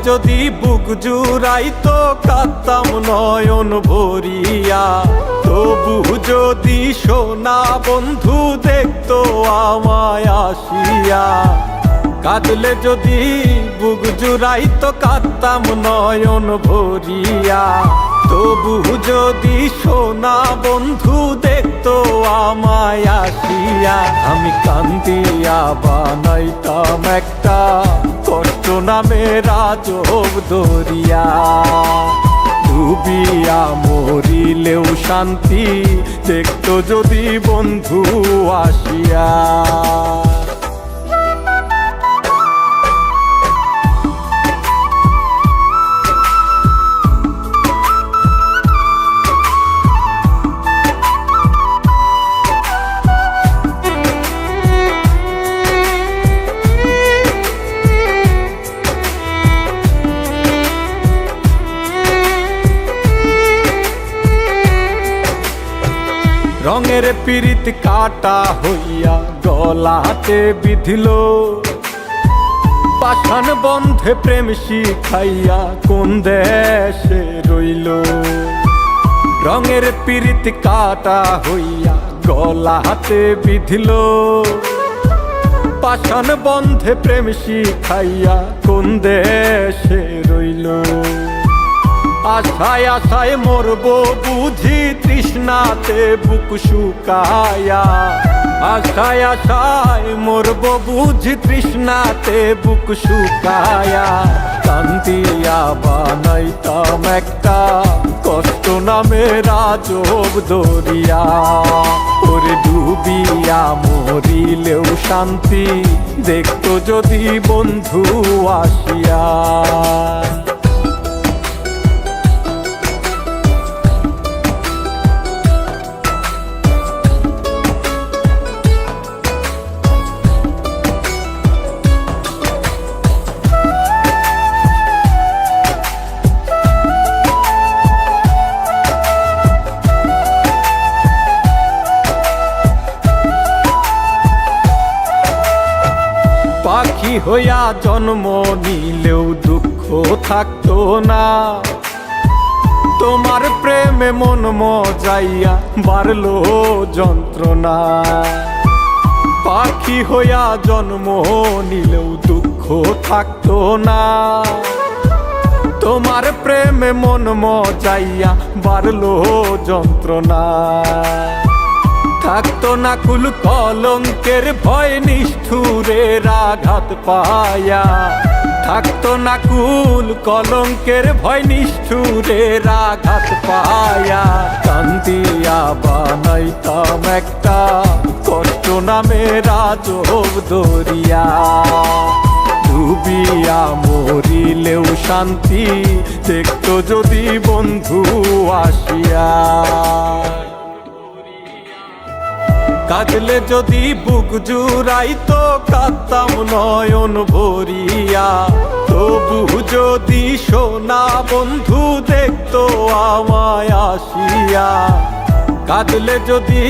যদি বুক জুড়াইতো কাঁদতাম নয়ন ভরিয়া, তবু যদি সোনা বন্ধু দেখতো আমায় আসিয়া। কাঁদলে যদি বুক জুড়াইতো কাঁদতাম নয়ন ভরিয়া, তবু যদি সোনা বন্ধু দেখতো আমায় আসিয়া। আমি কান্দিয়া বানাইতাম একটা কষ্ট নামের আজব দরিয়া, ডুবিয়া মরিলেও শান্তি দেখতো যদি বন্ধু আসিয়া। রঙের পিরিত কাটা হইয়া গলাতে বিধিল, পাষাণ বন্ধে প্রেম শিখাইয়া কোন দেশে রইল। রঙের পিরিত কাটা হইয়া গলাতে বিধিল, পাষাণ বন্ধে প্রেম শিখাইয়া কোন দেশে রইল। আশায় আশায় মরবো বুঝি তৃষ্ণাতে বুক শুকায়া, আশায় আশায় মরবো বুঝি তৃষ্ণাতে বুক শুকায়া। কান্দিয়া বানাইতাম একটা কষ্ট নামের আজব দরিয়া, ওরে ডুবিয়া মরিলেও শান্তি দেখতো যদি বন্ধু আসিয়া। পাখি হইয়া জন্ম নিলেও দুঃখ থাকতো না, তোমার প্রেমে মন মজাইয়া বাড়লো যন্ত্রণা। পাখি হইয়া জন্ম নিলেও দুঃখ থাকতো না, তোমার প্রেমে মন মজাইয়া বাড়লো যন্ত্রণা। থাকতো না কুল কলঙ্কের ভয় নিষ্ঠুরের আঘাত পায়া, থাকতো না কুল কলঙ্কের ভয় নিষ্ঠুরের আঘাত পায়া। কান্দিয়া বানাইতাম একটা কষ্ট নামের আজব দরিয়া, ডুবিয়া মরিলেও শান্তি দেখতো যদি বন্ধু আসিয়া। কাঁদলে যদি বুক জুড়াইতো কাঁদতাম নয়ন ভরিয়া, তবু যদি সোনা বন্ধু দেখতো আমায় আসিয়া। কাঁদলে যদি